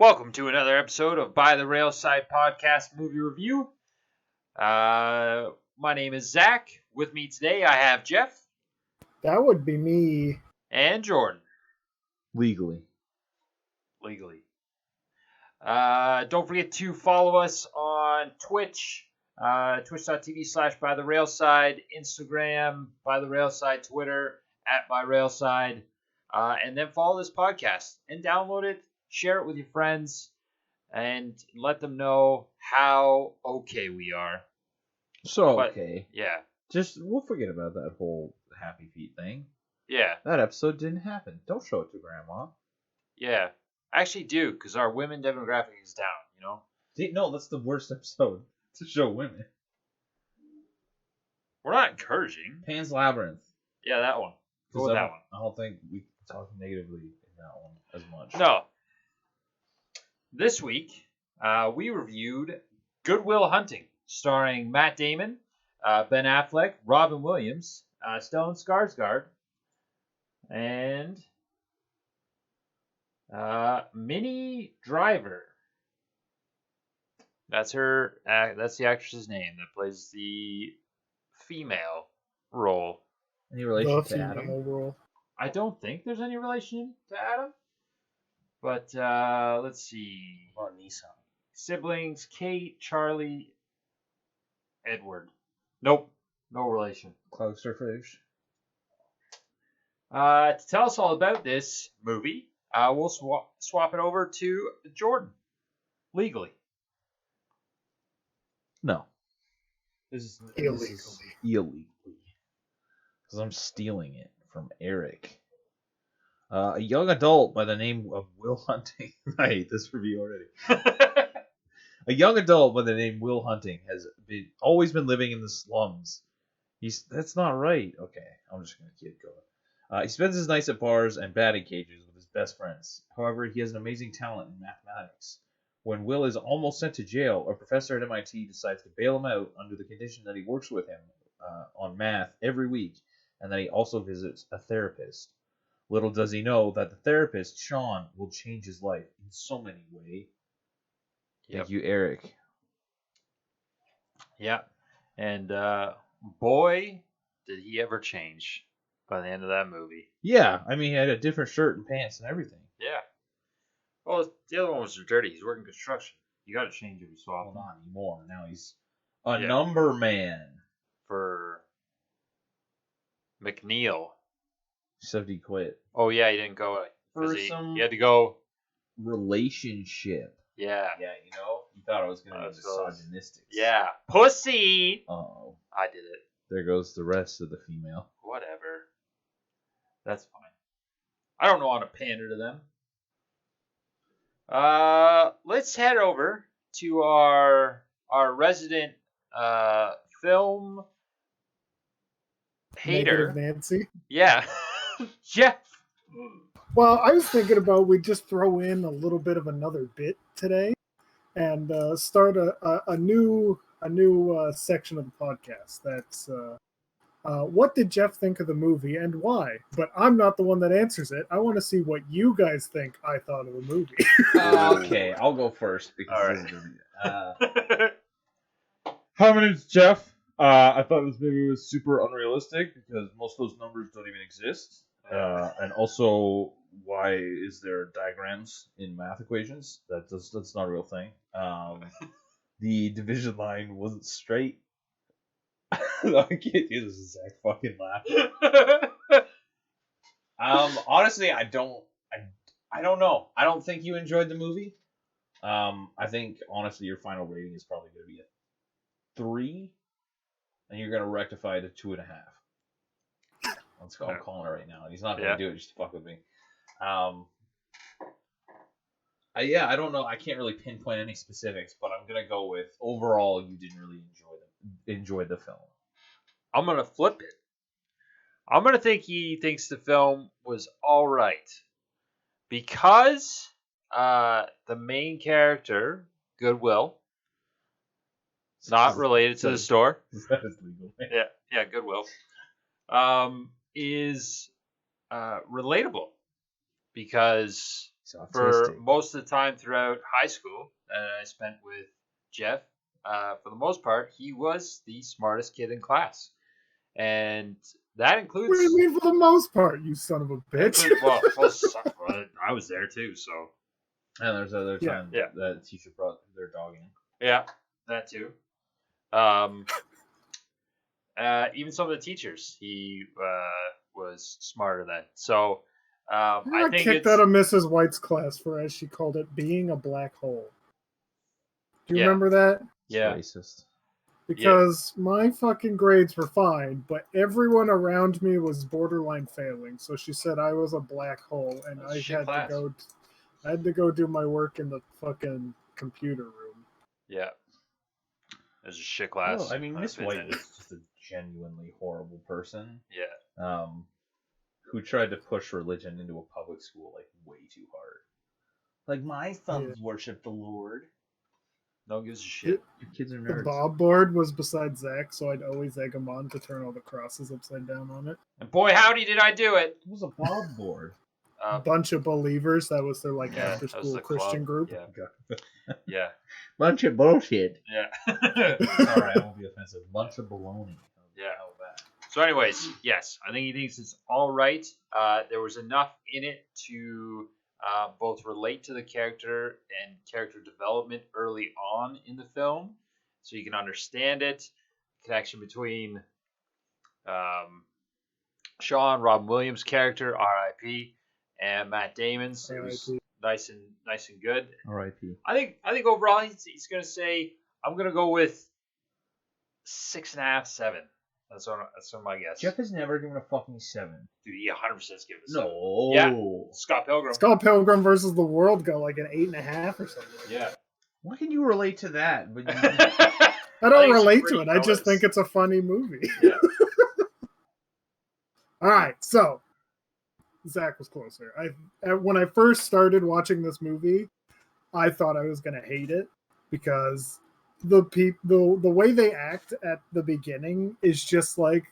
Welcome to another episode of By the Railside Podcast Movie Review. My name is Zach. With me today, I have Jeff. That would be me. And Jordan. Legally. Don't forget to follow us on Twitch, twitch.tv/bytherailside, Instagram, By the Railside, Twitter, @byrailside, and then follow this podcast and download it, share it with your friends, and let them know how okay we are. Okay. Yeah. We'll forget about that whole Happy Feet thing. Yeah. That episode didn't happen. Don't show it to Grandma. Yeah. I actually do, because our women demographic is down, See, no, that's the worst episode to show women. We're not encouraging. Pan's Labyrinth. Yeah, that one. Go with that one. I don't think we talk negatively in that one as much. No. This week, we reviewed Good Will Hunting, starring Matt Damon, Ben Affleck, Robin Williams, Stellan Skarsgård, and Minnie Driver. That's her. That's the actress's name that plays the female role. Any relation to Adam? Role. I don't think there's any relation to Adam. But let's see. Or Nissan. Siblings: Kate, Charlie, Edward. Nope, no relation. Closerfish. To tell us all about this movie, we'll swap it over to Jordan. Legally. No. Illegally. This is illegally. Because I'm stealing it from Eric. A young adult by the name of Will Hunting. I hate this review already. A young adult by the name Will Hunting has always been living in the slums. That's not right. Okay, I'm just going to keep going. He spends his nights at bars and batting cages with his best friends. However, he has an amazing talent in mathematics. When Will is almost sent to jail, a professor at MIT decides to bail him out under the condition that he works with him on math every week, and that he also visits a therapist. Little does he know that the therapist, Sean, will change his life in so many ways. Thank you, Eric. Yeah. And boy, did he ever change by the end of that movie. Yeah, I mean, he had a different shirt and pants and everything. Yeah. Well, the other one was dirty. He's working construction. You got to change every so Well, often. not anymore. Now he's a number man. For McNeil. Except he quit. Oh, yeah, he didn't go. For He some had to go. relationship. Yeah. Yeah, you thought I was going to be close. misogynistic. Yeah. Pussy! Oh, I did it. there goes the rest of the female. Whatever. That's fine. I don't know how to pander to them. Let's head over to our resident film hater. Negative Nancy. Yeah. Jeff. Well, I was thinking about we just throw in a little bit of another bit today, and start a new section of the podcast. That's what did Jeff think of the movie and why? But I'm not the one that answers it. I want to see what you guys think I thought of the movie. Okay, I'll go first because All this is Hi, my name's Jeff. I thought this movie was super unrealistic because most of those numbers don't even exist. And also, why is there diagrams in math equations? That's not a real thing. The division line wasn't straight. I can't do this exact fucking laugh. Honestly, I don't know. I don't think you enjoyed the movie. I think honestly your final rating is probably going to be a 3, and you're going to rectify it to 2.5. I'm calling it right now. He's not going to do it just to fuck with me. I don't know. I can't really pinpoint any specifics, but I'm going to go with overall you didn't really enjoy the film. I'm going to flip it. I'm going to think he thinks the film was all right. Because the main character, Goodwill, not related to the store. That is legal. Yeah, Goodwill, is relatable. Because He's for autistic. most of the time throughout high school that I spent with Jeff, for the most part, he was the smartest kid in class. And that includes. What do you mean for the most part, you son of a bitch? Well, I was there too, so. And there's other Yeah. time Yeah. that teacher brought their dog in. Yeah, that too. Even some of the teachers, he was smarter than. So I I got think kicked it's out of Mrs. White's class for, as she called it, being a black hole. Do you Yeah. remember that? It's yeah, racist. Because my fucking grades were fine, but everyone around me was borderline failing. So she said I was a black hole, and That's a I shit had class. I had to go do my work in the fucking computer room. yeah. It was a shit class. Well, I mean, Miss White attended. was just a genuinely horrible person. Yeah, Who tried to push religion into a public school like way too hard. Like my thumbs worship the Lord. no one gives a shit. Your kids are The nerds. Bob board was beside Zach, so I'd always egg him on to turn all the crosses upside down on it. And boy, howdy, did I do it! It was a Bob board. A bunch of believers. That was their like Yeah, after that was school the Christian club. group. Yeah, yeah, Bunch of bullshit. yeah. Sorry, I won't be offensive. Bunch of baloney. Yeah. How bad? So, anyways, yes, I think he thinks it's all right. There was enough in it to both relate to the character and character development early on in the film, so you can understand it. Connection between Sean Robin Williams' character, R.I.P., and Matt Damon's. It was R.I.P.. nice and good. R.I.P. I think overall he's gonna say I'm gonna go with 6.5, 7. That's what my guess. Jeff has never given a fucking 7. Dude, he 100% give it a 7. No. Yeah. Scott Pilgrim. Scott Pilgrim versus the World got like an 8.5 or something. Yeah. Why can you relate to that? But you... I I don't think it's relate pretty to it. I just colors. think it's a funny movie. Yeah. All right, so Zach was closer. When I first started watching this movie, I thought I was gonna hate it because the way they act at the beginning is just like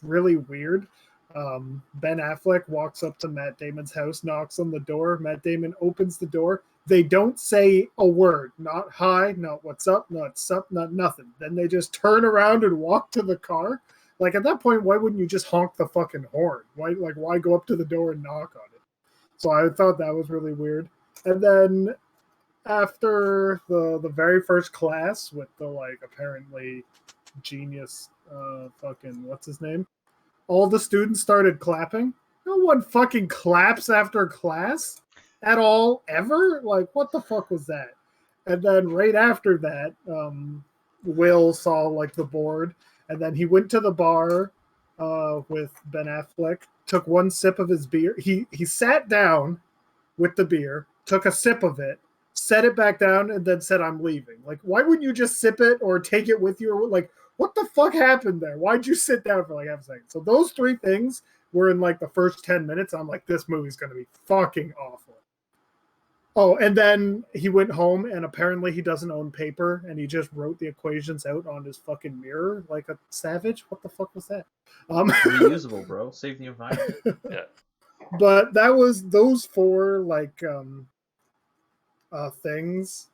really weird. Ben Affleck walks up to Matt Damon's house, knocks on the door. Matt Damon opens the door. They don't say a word, not hi, not what's up, not sup, not nothing. Then they just turn around and walk to the car. Like at that point, why wouldn't you just honk the fucking horn? Why go up to the door and knock on it? So I thought that was really weird. And then after the very first class with the like apparently genius fucking what's his name, all the students started clapping. No one fucking claps after class at all ever. Like what the fuck was that? And then right after that, Will saw like the board. And then he went to the bar with Ben Affleck, took one sip of his beer. He sat down with the beer, took a sip of it, set it back down, and then said, I'm leaving. Like, why wouldn't you just sip it or take it with you? Or like, what the fuck happened there? Why'd you sit down for like half a second? So those three things were in like the first 10 minutes. I'm like, this movie's going to be fucking awful. Oh, and then he went home, and apparently he doesn't own paper, and he just wrote the equations out on his fucking mirror like a savage. What the fuck was that? Reusable, bro. Save the environment. Yeah. But that was those four like things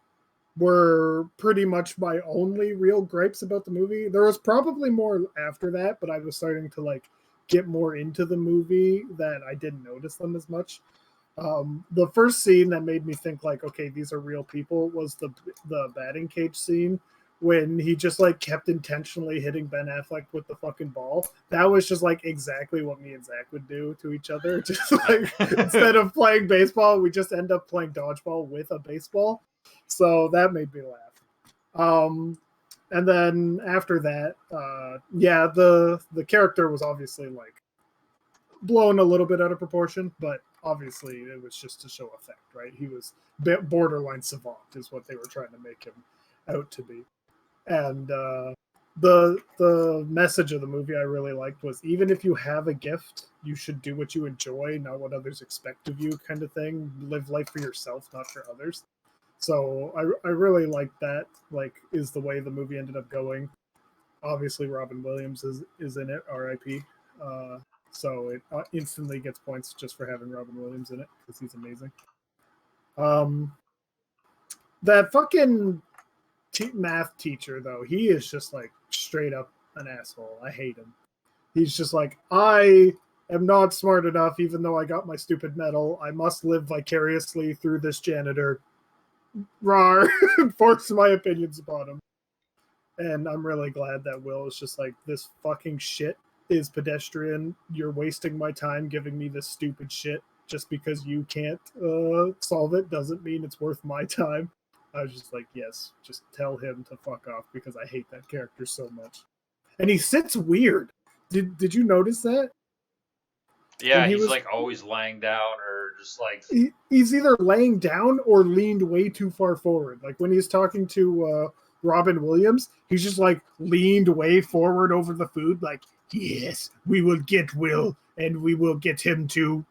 were pretty much my only real gripes about the movie. There was probably more after that, but I was starting to like get more into the movie that I didn't notice them as much. The first scene that made me think like, okay, these are real people was the batting cage scene when he just like kept intentionally hitting Ben Affleck with the fucking ball. That was just like exactly what me and Zach would do to each other. Just like instead of playing baseball, we just end up playing dodgeball with a baseball. So that made me laugh. And then after that, yeah, the character was obviously like blown a little bit out of proportion, but obviously it was just to show effect, right? He was borderline savant is what they were trying to make him out to be. And the message of the movie I really liked was even if you have a gift, you should do what you enjoy, not what others expect of you, kind of thing. Live life for yourself, not for others. So I really liked that. Like, is the way the movie ended up going. Obviously, Robin Williams is in it. R.I.P. So it instantly gets points just for having Robin Williams in it because he's amazing. That fucking math teacher, though, he is just like straight up an asshole. I hate him. He's just like, I am not smart enough, even though I got my stupid medal. I must live vicariously through this janitor. Rar, force my opinions upon him. And I'm really glad that Will is just like, this fucking shit is pedestrian. You're wasting my time giving me this stupid shit. Just because you can't solve it doesn't mean it's worth my time. I was just like, yes, just tell him to fuck off because I hate that character so much. And he sits weird. Did you notice that? Yeah, he's like always laying down or just like... He's either laying down or leaned way too far forward. Like when he's talking to Robin Williams, he's just like leaned way forward over the food like, yes, we will get Will and we will get him to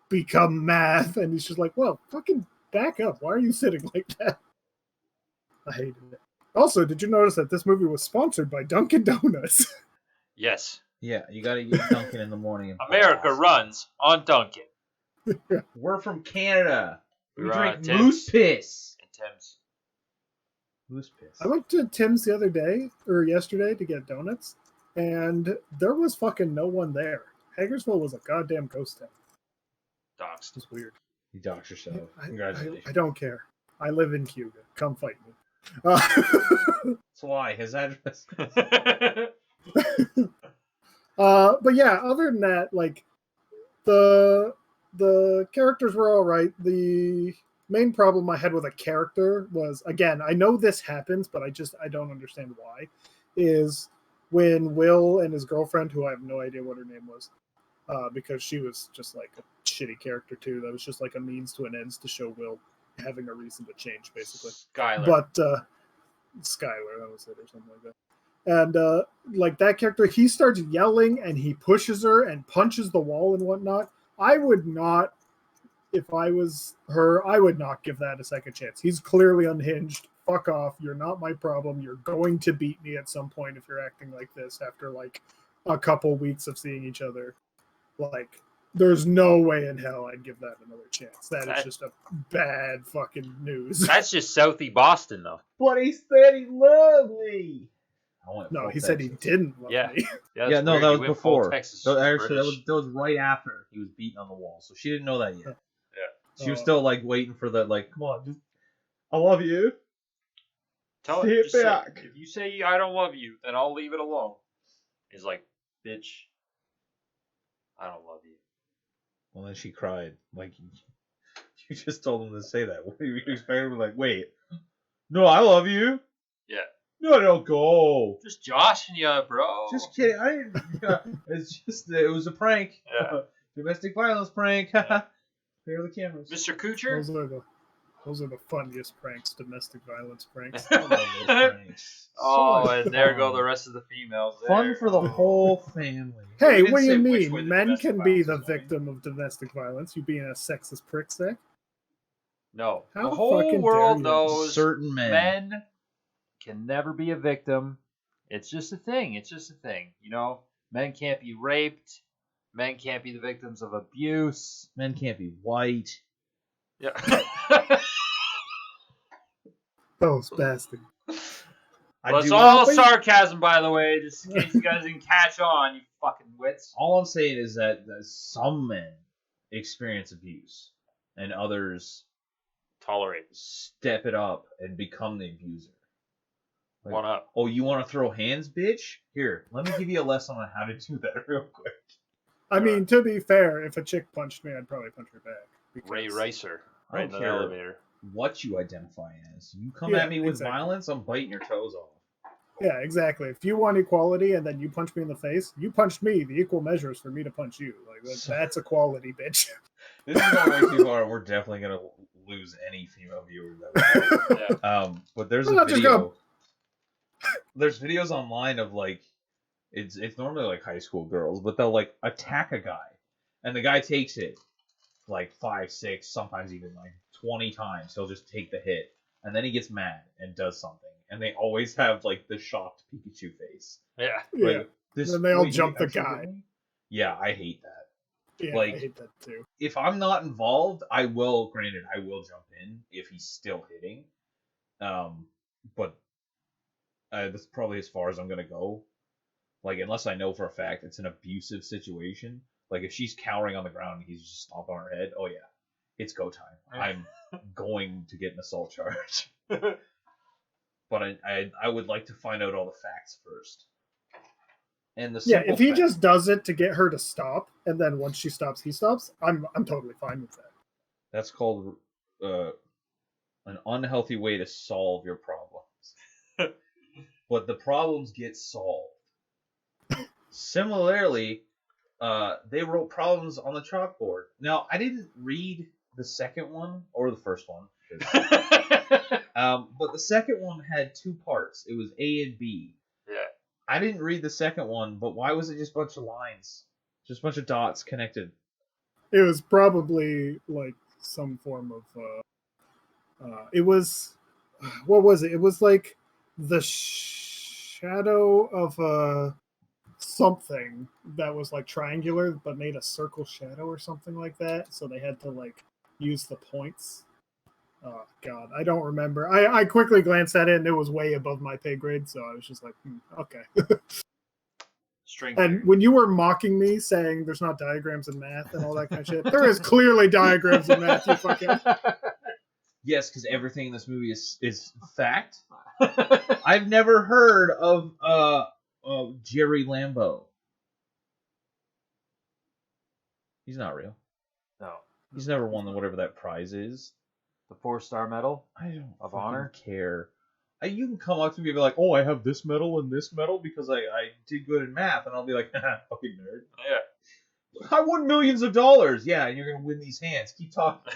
become math. And he's just like, well, fucking back up. Why are you sitting like that? I hated it. Also, did you notice that this movie was sponsored by Dunkin' Donuts? Yes. Yeah, you gotta eat Dunkin' in the morning. America runs on Dunkin'. We're from Canada. We drink Tim's. moose piss. And Tim's. Moose piss. I went to Tim's the other day, or yesterday, to get donuts, and there was fucking no one there. Hagersville was a goddamn ghost town. Doxed. It's weird. You doxed yourself. Congratulations. I don't care. I live in Cuba. Come fight me. That's why his address. But yeah, other than that, like the characters were all right. The main problem I had with a character was, again, I know this happens, but I don't understand why, is when Will and his girlfriend, who I have no idea what her name was, because she was just like a shitty character too. That was just like a means to an ends to show Will having a reason to change, basically. Skylar. But Skylar, that was it, or something like that. And like that character, he starts yelling and he pushes her and punches the wall and whatnot. I would not, if I was her, I would not give that a second chance. He's clearly unhinged. Fuck off. You're not my problem. You're going to beat me at some point if you're acting like this after like a couple weeks of seeing each other. Like, there's no way in hell I'd give that another chance. That is just a bad fucking news. That's just Southie Boston, though. But he said he loved me. No, he said he didn't love me. Yeah, no, that was before. Actually, that was right after he was beaten on the wall. So she didn't know that yet. Yeah. She was still like waiting for that. Like, come on, just, I love you. Tell Say it back. If you say I don't love you, then I'll leave it alone. He's like, bitch, I don't love you. Well, then she cried. Like, you just told him to say that. What do you expect him to be like, wait, no, I love you? Yeah. No, don't go. Just joshing you, bro. Just kidding. I didn't. It's just, it was a prank. Yeah. Domestic violence prank. Yeah. Here are the cameras. Mr. Kuchar? Those are the funniest pranks, domestic violence pranks. I love those pranks. Oh, and there go the rest of the females. There. Fun for the whole family. Hey, We didn't what do you say which way mean? the Men domestic can be violence the is going. victim of domestic violence. You being a sexist prick, Zach? No. How The whole fucking world dare you. knows Certain men. can never be a victim. It's just a thing. It's just a thing. You know, men can't be raped. Men can't be the victims of abuse. Men can't be white. Yeah. Those bastards. Well, it's all sarcasm, by the way, just in case you guys didn't catch on, you fucking wits. All I'm saying is that some men experience abuse, and others Tolerate. step it up and become the abuser. Like, One up. oh, you want to throw hands, bitch? Here, let me give you a lesson on how to do that real quick. I mean, to be fair, if a chick punched me, I'd probably punch her back. because- Ray Ricer. I Right in don't the care elevator. what you identify as. You come Yeah, at me with exactly. violence, I'm biting your toes off. Yeah, exactly. If you want equality and then you punch me in the face, you punched me. The equal measure is for me to punch you. Like that's equality, bitch. This is going way too far. We're definitely gonna lose any female viewers that Yeah. but there's Well, a not just video. There's videos online of like, it's normally like high school girls, but they'll like attack a guy, and the guy takes it like 5, 6, sometimes even like 20 times. He'll just take the hit, and then he gets mad and does something, and they always have like the shocked Pikachu face. Yeah. Yeah. Like, this, Then they all wait, jump you the actually guy. hit me? Yeah, I hate that. Yeah, Like, I hate that too. if I'm not involved, I will. Granted, I will jump in if he's still hitting. But that's probably as far as I'm gonna go. Like, unless I know for a fact it's an abusive situation. Like, if she's cowering on the ground and he's just stomping on her head, oh yeah, it's go time. I'm going to get an assault charge. But I would like to find out all the facts first. And the Yeah, simple if he fact- just does it to get her to stop, and then once she stops, he stops, I'm totally fine with that. That's called an unhealthy way to solve your problems. But the problems get solved. Similarly, they wrote problems on the chalkboard. Now, I didn't read the second one or the first one. But the second one had two parts. It was A and B. Yeah. I didn't read the second one, but why was it just a bunch of lines? Just a bunch of dots connected. It was probably like some form of it was, what was it? It was like the shadow of something that was like triangular but made a circle shadow or something like that. So they had to like use the points. Oh God, I don't remember. I quickly glanced at it and it was way above my pay grade, so I was just like, okay. String And when you were mocking me saying there's not diagrams in math and all that kind of shit, there is clearly diagrams in math, you fucking. Yes, because everything in this movie is fact. I've never heard of Jerry Lambeau. He's not real. No. He's never won whatever that prize is. The 4-star medal I don't of fucking honor. care. You can come up to me and be like, "Oh, I have this medal and this medal because I did good in math," and I'll be like, "Haha, fucking nerd." Yeah. I won millions of dollars. Yeah, and you're gonna win these hands. Keep talking.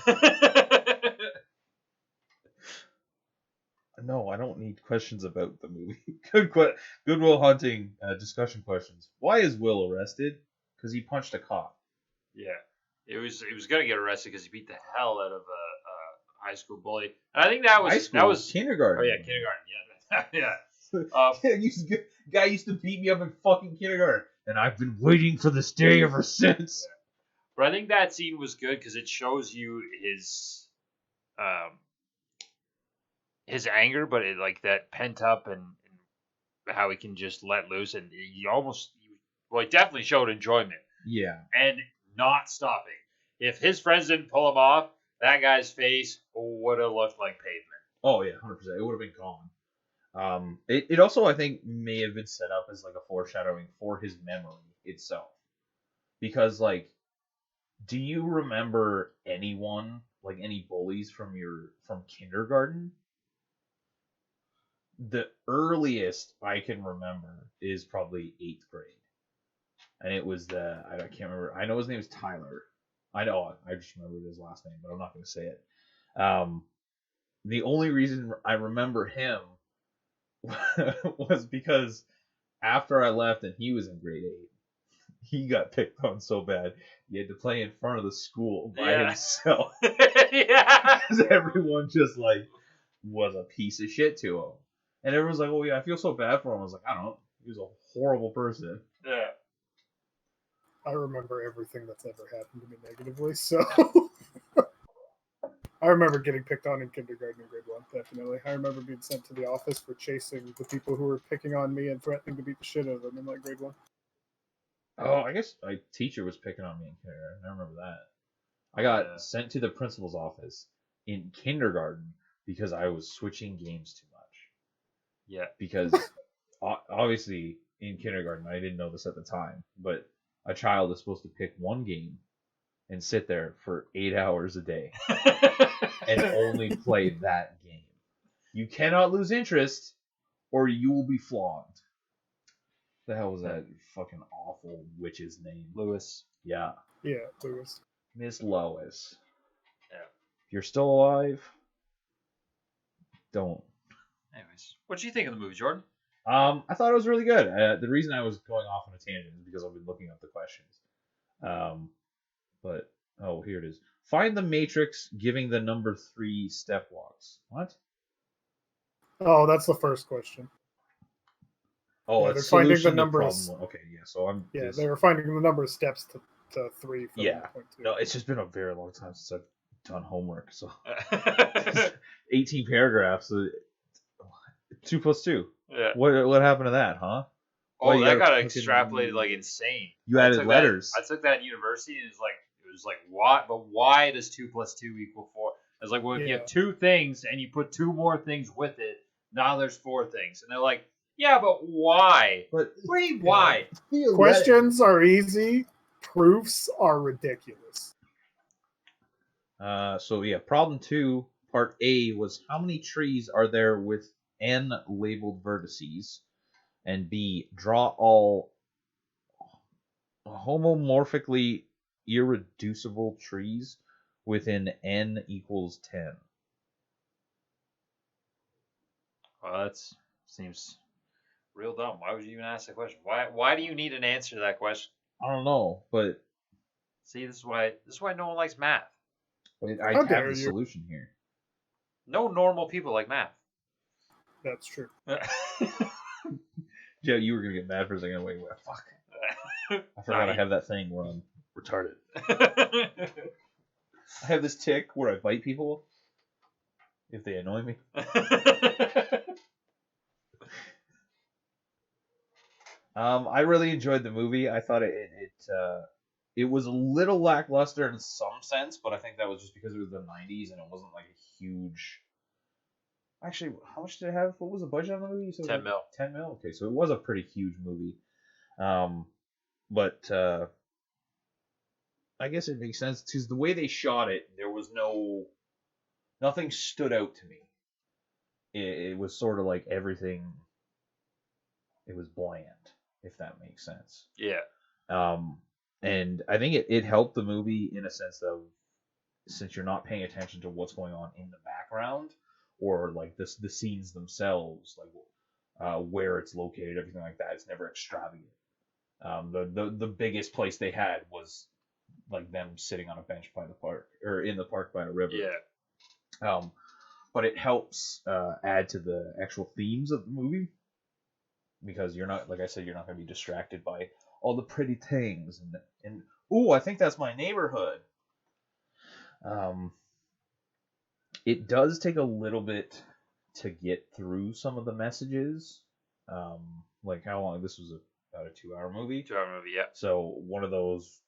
No, I don't need questions about the movie. Good Will Hunting discussion questions. Why is Will arrested? Because he punched a cop. Yeah. He was gonna get arrested because he beat the hell out of a high school bully. And I think that was High school, that was kindergarten. Oh yeah, kindergarten. Yeah. Guy used to beat me up in fucking kindergarten, and I've been waiting for this day ever since. But I think that scene was good because it shows you his anger, but it like that pent up and how he can just let loose, and he definitely showed enjoyment. Yeah. And not stopping. If his friends didn't pull him off, that guy's face would have looked like pavement. Oh yeah, 100%. It would have been gone. It also, I think, may have been set up as like a foreshadowing for his memory itself, because like, do you remember anyone, like any bullies from kindergarten? The earliest I can remember is probably 8th grade, and it was I can't remember. I know his name is Tyler. I just remembered his last name, but I'm not going to say it. The only reason I remember him was because after I left and he was in grade 8, he got picked on so bad he had to play in front of the school by himself. Yeah. Because everyone just like was a piece of shit to him. And everyone's like, "Oh yeah, I feel so bad for him." I was like, "I don't know. He was a horrible person." Yeah. I remember everything that's ever happened to me negatively, so I remember getting picked on in kindergarten and grade 1, definitely. I remember being sent to the office for chasing the people who were picking on me and threatening to beat the shit out of them in like grade 1. Oh, I guess my teacher was picking on me in kindergarten. I remember that. I got sent to the principal's office in kindergarten because I was switching games too much. Yeah. Because obviously in kindergarten, I didn't know this at the time, but a child is supposed to pick one game and sit there for 8 hours a day and only play that game. You cannot lose interest or you will be flogged. The hell was that fucking awful witch's name? Lewis. Yeah. Yeah, Lewis. Miss Lois. Yeah. If you're still alive, don't. Anyways, what do you think of the movie, Jordan? I thought it was really good. The reason I was going off on a tangent is because I've been looking up the questions. But here it is. Find the matrix giving the number 3 step walks. What? Oh, that's the first question. Oh, Yeah, it's they're finding the solution to number of problem. Okay, yeah. So they were finding the number of steps to 3 for Yeah. 1.2. No, it's just been a very long time since I've done homework. So 18 paragraphs. 2 plus 2. Yeah. What happened to that, huh? Oh, Well, you that got gotta extrapolated like insane. You I added took letters. I took that in university, and it was like why? But why does 2 plus 2 equal 4? It's like, well, if you have 2 things and you put 2 more things with it, now there's 4 things, and they're like, yeah, but why? But What do you mean, why? Questions are easy. Proofs are ridiculous. So yeah, problem 2, part A was how many trees are there with n labeled vertices, and B, draw all homomorphically irreducible trees within n equals 10. Well, that seems real dumb. Why would you even ask that question? Why do you need an answer to that question? I don't know, but See, this is why no one likes math. I How have dare the you. solution here. No normal people like math. That's true. Joe, you were gonna get mad for a second. Wait, fuck. I forgot I have that thing where I'm retarded. I have this tick where I bite people if they annoy me. I really enjoyed the movie. I thought it was a little lackluster in some sense, but I think that was just because it was the 90s and it wasn't like a huge. Actually, how much did it have? What was the budget on the movie? 10 mil. 10 mil? Okay, so it was a pretty huge movie. But I guess it makes sense because the way they shot it, there was nothing stood out to me. It was sort of like everything. It was bland, if that makes sense. Yeah. And I think it helped the movie in a sense of, since you're not paying attention to what's going on in the background or like the scenes themselves, like where it's located, everything like that. It's never extravagant. The biggest place they had was like them sitting on a bench by the park or in the park by a river. Yeah. But it helps add to the actual themes of the movie because you're not, like I said, you're not going to be distracted by all the pretty things and ooh, I think that's my neighborhood. It does take a little bit to get through some of the messages. Like how long this was about a 2-hour movie. 2-hour movie, yeah. So one of those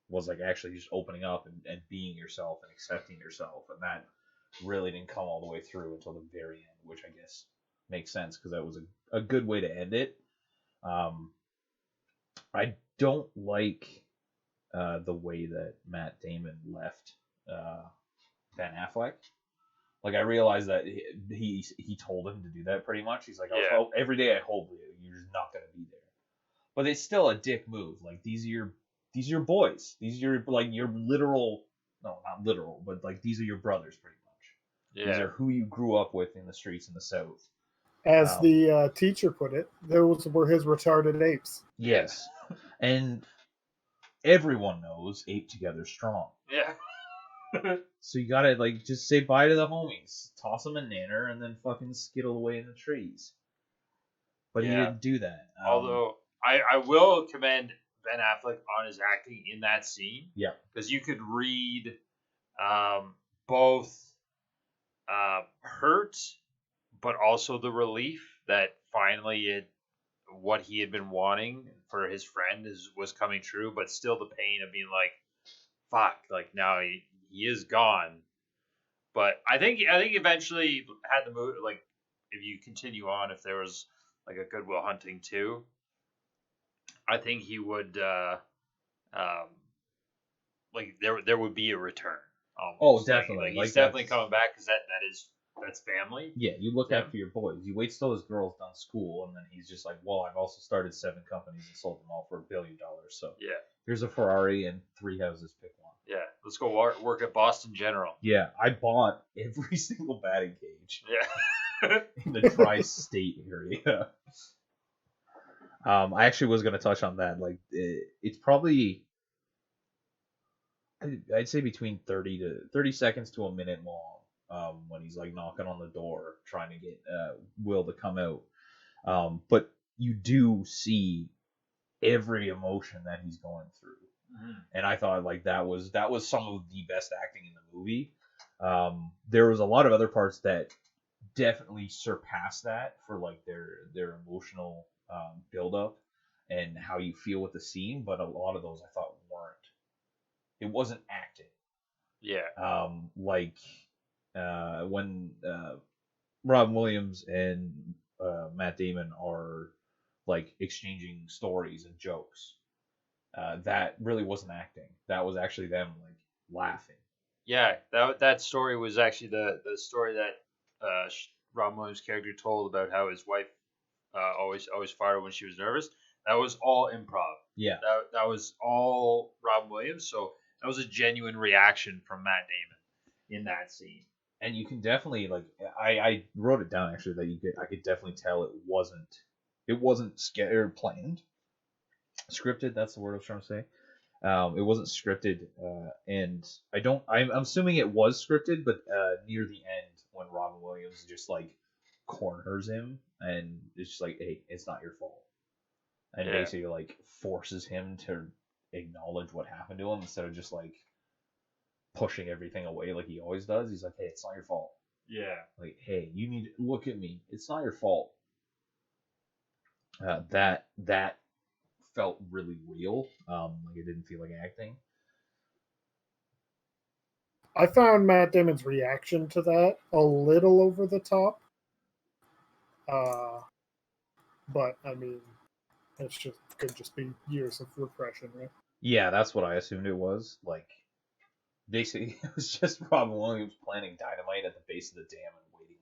was like actually just opening up and being yourself and accepting yourself, and that really didn't come all the way through until the very end, which I guess makes sense because that was a good way to end it. I don't like the way that Matt Damon left Ben Affleck. Like, I realized that he told him to do that pretty much. He's like, Yeah. every day I hold you, you're just not going to be there. But it's still a dick move. Like, these are your boys. These are your literal, no, not literal, but like these are your brothers pretty much. Yeah. These are who you grew up with in the streets in the South. As the teacher put it, those were his retarded apes. Yes. And everyone knows ape together strong. Yeah. So you gotta like just say bye to the homies, toss them a nanner, and then fucking skittle away in the trees. But he didn't do that. Although I will commend Ben Affleck on his acting in that scene. Yeah. Because you could read both hurt, but also the relief that finally what he had been wanting for his friend was coming true, but still the pain of being like, fuck, like now he is gone. But I think eventually had the movie, like, if you continue on, if there was like a Good Will Hunting 2, I think he would like there would be a return. Almost. Oh, definitely. Like, Like, he's definitely coming back because that's family. Yeah, you look Yeah. after your boys. You wait till his girl's done school, and then he's just like, well, I've also started 7 companies and sold them all for $1 billion. So Yeah. here's a Ferrari and 3 houses. Pick one. Yeah. Let's go work at Boston General. Yeah, I bought every single batting cage Yeah. in the tri-state area. I actually was going to touch on that. Like, it's probably, I'd say between 30 seconds to a minute long. When he's like knocking on the door trying to get Will to come out. But you do see every emotion that he's going through. and I thought like that was some of the best acting in the movie. There was a lot of other parts that definitely surpassed that for like their emotional build up and how you feel with the scene, but a lot of those I thought weren't. It wasn't acting. Yeah. Like when Robin Williams and Matt Damon are like exchanging stories and jokes. That really wasn't acting. That was actually them like laughing. Yeah, that story was actually the story that Robin Williams' character told about how his wife always fired when she was nervous. That was all improv. Yeah. That was all Robin Williams. So that was a genuine reaction from Matt Damon in that scene. And you can definitely like I wrote it down actually that I could definitely tell it wasn't scared planned, scripted. That's the word I was trying to say. It wasn't scripted, and I'm assuming it was scripted, but near the end when Robin Williams just like corners him and it's just like, hey, it's not your fault, and basically like forces him to acknowledge what happened to him instead of just like pushing everything away like he always does. He's like, hey, it's not your fault. Yeah. Like, hey, you need to look at me. It's not your fault. That felt really real. Like it didn't feel like acting. I found Matt Damon's reaction to that a little over the top. But I mean, it's just could just be years of repression, right? Yeah, that's what I assumed it was. Like, basically, it was just Robin Williams planting dynamite at the base of the dam and waiting.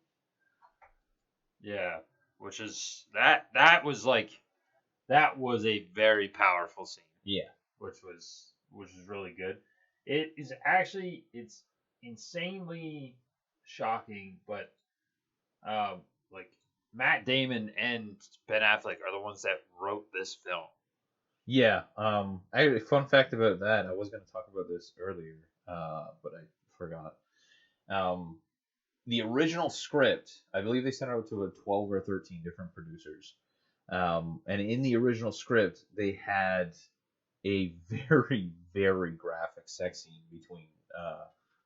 Yeah, which is that was a very powerful scene. Yeah, which was really good. It's insanely shocking, but like Matt Damon and Ben Affleck are the ones that wrote this film. yeah. Fun fact about that. I was going to talk about this earlier, but I forgot. The original script, I believe they sent it out to 12 or 13 different producers. And in the original script, they had a very, very graphic sex scene between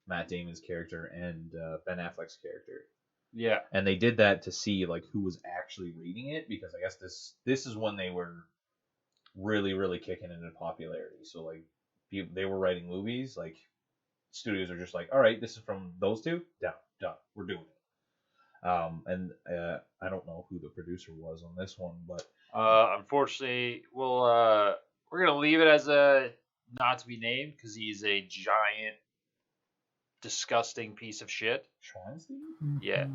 Matt Damon's character and Ben Affleck's character. Yeah. And they did that to see like who was actually reading it, because I guess this is when they were really, really kicking into popularity. So like they were writing movies, like studios are just like, all right, this is from those two, done, we're doing it. And I don't know who the producer was on this one, but unfortunately, we're gonna leave it as a not to be named because he's a giant, disgusting piece of shit. Schweinstein? Yeah.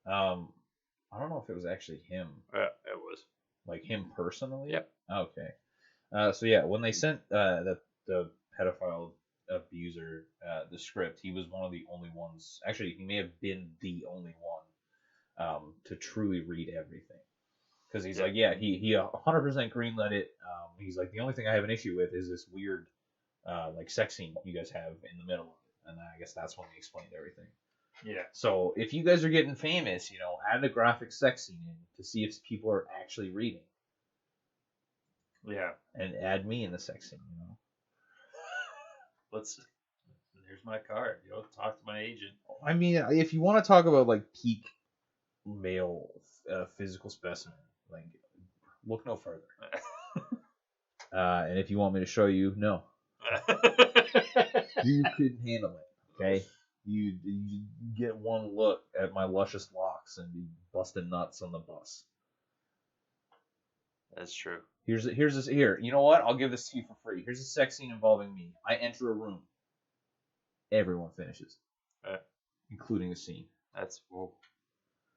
I don't know if it was actually him. It was. Like him personally? Yep. Okay. So yeah, when they sent the pedophile abuser the script, he was one of the only ones. Actually, he may have been the only one to truly read everything. Because he's like, yeah, he 100% greenlit it. He's like, the only thing I have an issue with is this weird like sex scene you guys have in the middle of it. And I guess that's when he explained everything. Yeah. So if you guys are getting famous, add a graphic sex scene in to see if people are actually reading. Yeah. And add me in the sex scene, Here's my card. Talk to my agent. I mean, if you want to talk about like peak male physical specimen, like look no further. And if you want me to show you, no. You couldn't handle it, okay? You get one look at my luscious locks and be busting nuts on the bus. That's true. Here's this here. You know what? I'll give this to you for free. Here's a sex scene involving me. I enter a room. Everyone finishes, including the scene. That's cool.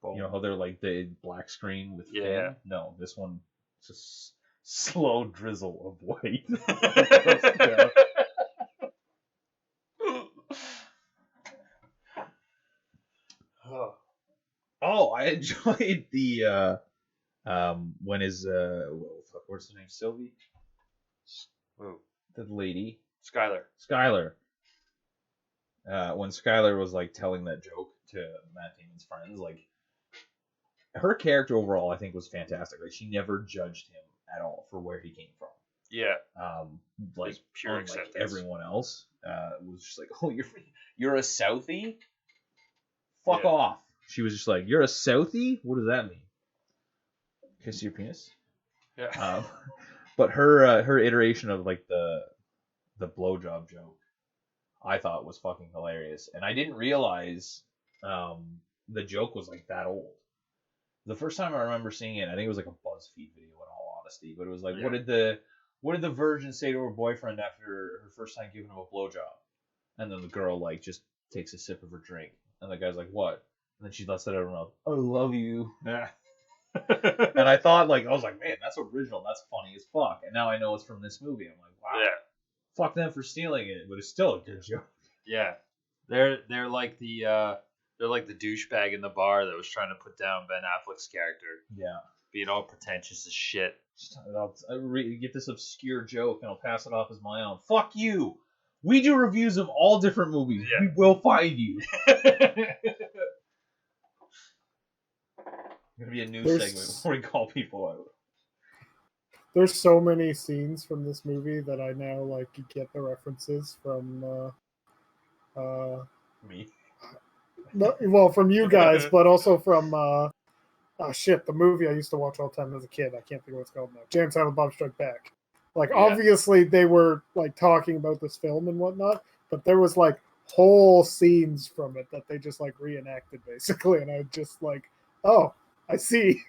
You know how they're like the black screen with yeah. Finn? No, this one just slow drizzle of white. Oh, I enjoyed the when his what's her name? Sylvie? Who? The lady. Skylar. When Skylar was like telling that joke to Matt Damon's friends, like her character overall I think was fantastic. Like she never judged him at all for where he came from. Yeah. Like Just pure unlike acceptance. everyone else, was just like, oh, you're a Southie? Fuck Yeah. off. She was just like, you're a Southie? What does that mean? Kiss your penis? Yeah. But her iteration of like the blowjob joke, I thought was fucking hilarious, and I didn't realize the joke was like that old. The first time I remember seeing it, I think it was like a BuzzFeed video, in all honesty. But it was like, Yeah. what did the virgin say to her boyfriend after her first time giving him a blowjob? And then the girl like just takes a sip of her drink, and the guy's like, what? And then she lets it out of her mouth. I love you. Yeah. And I thought like, I was like, man, that's original. That's funny as fuck. And now I know it's from this movie. I'm like, wow. Yeah. Fuck them for stealing it, but it's still a good joke. Yeah. They're like the douchebag in the bar that was trying to put down Ben Affleck's character, Yeah. being all pretentious as shit. I'll get this obscure joke and I'll pass it off as my own. Fuck you. We do reviews of all different movies. Yeah. We will find you. Gonna be a new segment where we call people out. There's so many scenes from this movie that I now like get the references from. Me. Well, from you guys, but also from the movie I used to watch all the time as a kid. I can't think of what it's called now. Jay and Silent Bob Strike Back. Like, Yeah. obviously they were like talking about this film and whatnot, but there was like whole scenes from it that they just like reenacted basically, and I just like, oh, I see.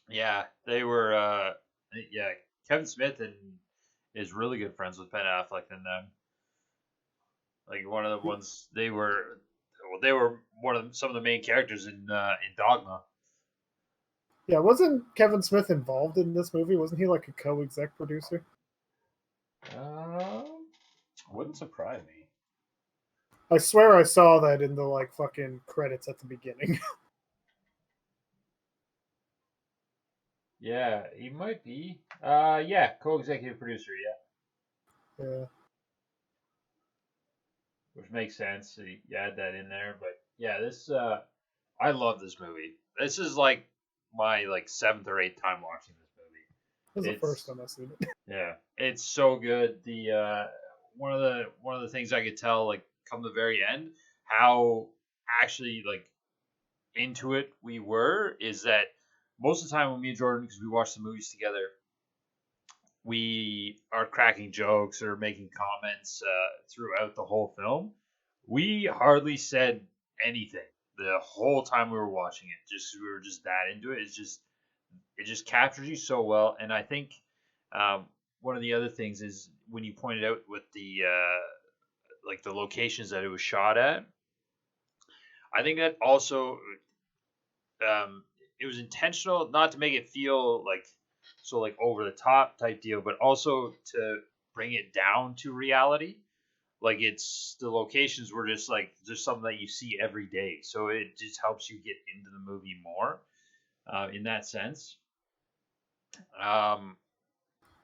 Yeah, they were. Kevin Smith is really good friends with Ben Affleck and them. Like one of the ones they were one of some of the main characters in Dogma. Yeah, wasn't Kevin Smith involved in this movie? Wasn't he like a co-exec producer? Wouldn't surprise me. I swear I saw that in the like fucking credits at the beginning. Yeah, he might be. Yeah, co-executive producer. Yeah, Yeah. which makes sense. You add that in there, but yeah, this. I love this movie. This is like my like 7th or 8th time watching this movie. This is the It's- first time I've seen it. Yeah, it's so good. The one of the things I could tell like come the very end how actually like into it we were is that most of the time when me and Jordan, because we watch the movies together, we are cracking jokes or making comments throughout the whole film. We hardly said anything the whole time we were watching it. Just we were just that into it. It just captures you so well, and I think one of the other things is when you pointed out with the like the locations that it was shot at. I think that also it was intentional not to make it feel like so like over the top type deal, but also to bring it down to reality. Like it's the locations were just like just something that you see every day, so it just helps you get into the movie more in that sense.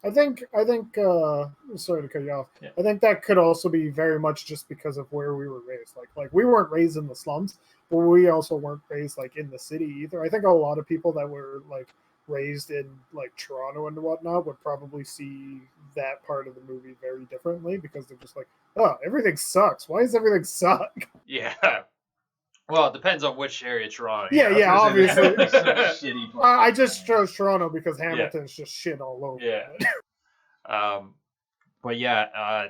I think sorry to cut you off. Yeah. I think that could also be very much just because of where we were raised. Like we weren't raised in the slums, but we also weren't raised like in the city either. I think a lot of people that were like raised in like Toronto and whatnot would probably see that part of the movie very differently because they're just like, oh, everything sucks. Why does everything suck? Yeah. Well, it depends on which area of Toronto. Yeah, obviously. Shitty. I just chose Toronto because Hamilton's just shit all over. Yeah. it. But yeah,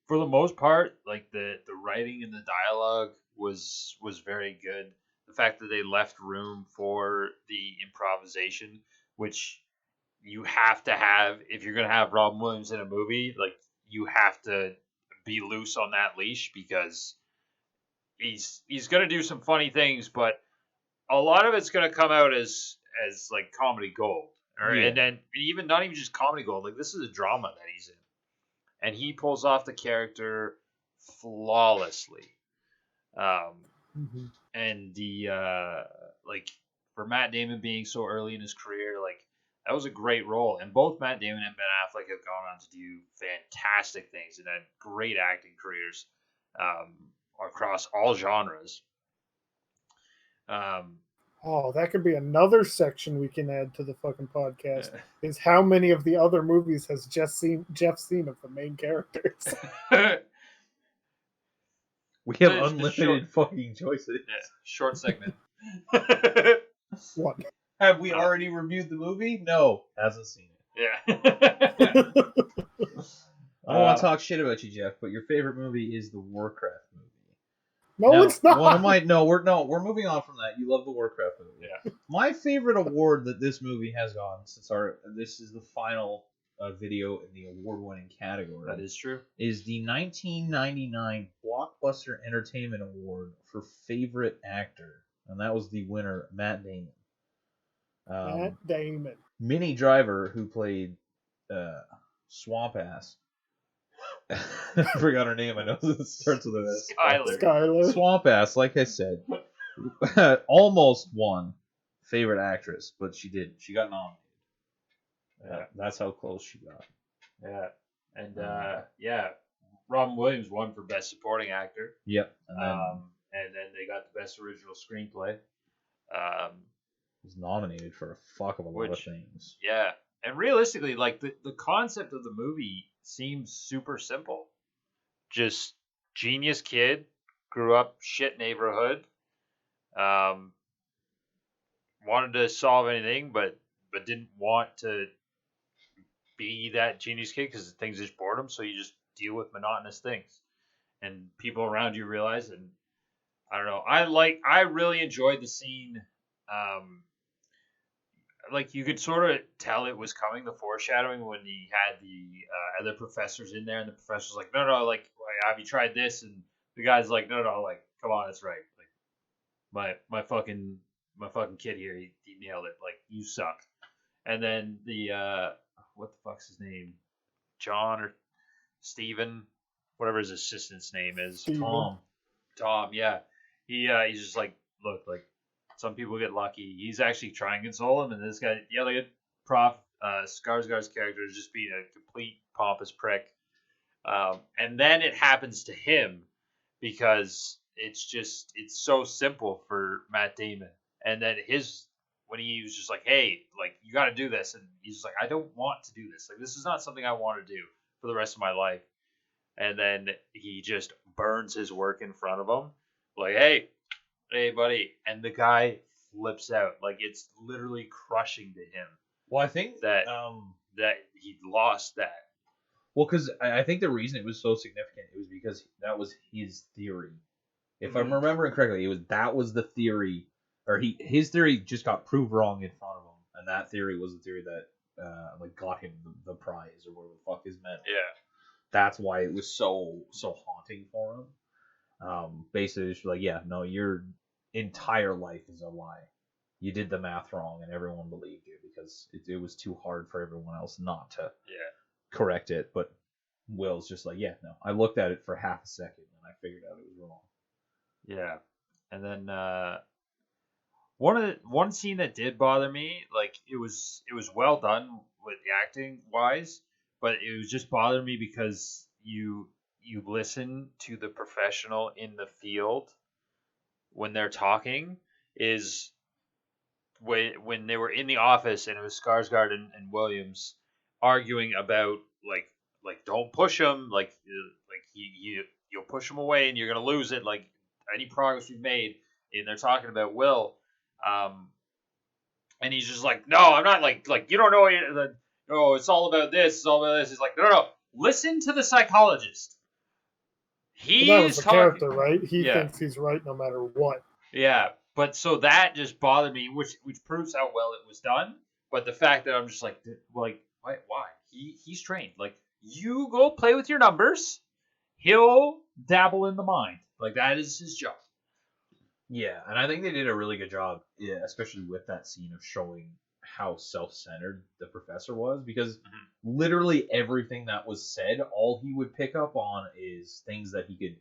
for the most part, like the writing and the dialogue was very good. The fact that they left room for the improvisation, which you have to have if you're gonna have Robin Williams in a movie, like you have to be loose on that leash because he's gonna do some funny things, but a lot of it's gonna come out as like comedy gold, or Yeah. and then even not even just comedy gold. Like this is a drama that he's in, and he pulls off the character flawlessly. Mhm. And the like for Matt Damon being so early in his career, like that was a great role. And both Matt Damon and Ben Affleck have gone on to do fantastic things and had great acting careers across all genres. Oh, that could be another section we can add to the fucking podcast. Is how many of the other movies has Jeff seen of the main characters? We have It's unlimited fucking choices. Yeah, short segment. One. Have we already reviewed the movie? No. Hasn't seen it. Yeah. I don't want to talk shit about you, Jeff, but your favorite movie is the Warcraft movie. No, Now, it's not. We're moving on from that. You love the Warcraft movie. Yeah. My favorite award that this movie has gotten since this is the final video in the award-winning category. That is true. Is the 1999 Blockbuster Entertainment Award for favorite actor, and that was the winner, Matt Damon. Matt Damon. Minnie Driver, who played Swamp Ass. I forgot her name. I know it starts with an S. Skylar. Swamp Ass, like I said, almost won favorite actress, but she did. She got nominated. Yeah. That's how close she got. Yeah. And Robin Williams won for best supporting actor. Yep. And then they got the best original screenplay. Was nominated for a fuck of a lot of things. Yeah. And realistically, like the concept of the movie seems super simple. Just genius kid, grew up shit neighborhood, wanted to solve anything, but didn't want to be that genius kid because things just bored him. So you just deal with monotonous things, and people around you realize. And I don't know. I really enjoyed the scene. Like you could sort of tell it was coming, the foreshadowing, when he had the other professors in there, and the professor's like, no, like, have you tried this? And the guy's like, no, like, come on, it's right. Like, my fucking kid here, he nailed it. Like, you suck. And then the what the fuck's his name? John or Steven, whatever his assistant's name is. Steven. Tom, yeah. He's just like, look, like, some people get lucky. He's actually trying to console him, and this guy, the other Prof Skarsgård's character is just being a complete pompous prick. And then it happens to him because it's so simple for Matt Damon. And then when he was just like, hey, like, you got to do this, and he's just like, I don't want to do this. Like, this is not something I want to do for the rest of my life. And then he just burns his work in front of him, like, hey, buddy, and the guy flips out. Like, it's literally crushing to him. Well, I think that he lost that. Well, because I think the reason it was so significant, it was because that was his theory. If I'm remembering correctly, that was the theory, or his theory just got proved wrong in front of him, and that theory was the theory that like got him the prize or whatever the fuck his medal. Yeah, that's why it was so haunting for him. Basically, it's like, yeah, no, your entire life is a lie. You did the math wrong, and everyone believed you because it was too hard for everyone else not to correct it. But Will's just like, yeah, no. I looked at it for half a second, and I figured out it was wrong. Yeah, and then one scene that did bother me, like, it was well done with the acting wise, but it was just bothering me because you listen to the professional in the field when they're talking, is when they were in the office and it was Skarsgård and Williams arguing about like don't push him, like you'll push him away and you're gonna lose it, like any progress we've made. And they're talking about Will, and he's just like, no, I'm not, like you don't know it. No, it's all about this. It's all about this. He's like, no. Listen to the psychologist. That was the character, right? He thinks he's right no matter what. Yeah, but so that just bothered me, which proves how well it was done. But the fact that I'm just like why? He's trained. Like, you go play with your numbers. He'll dabble in the mind. Like, that is his job. Yeah, and I think they did a really good job, especially with that scene of showing how self-centered the professor was, because literally everything that was said, all he would pick up on is things that he could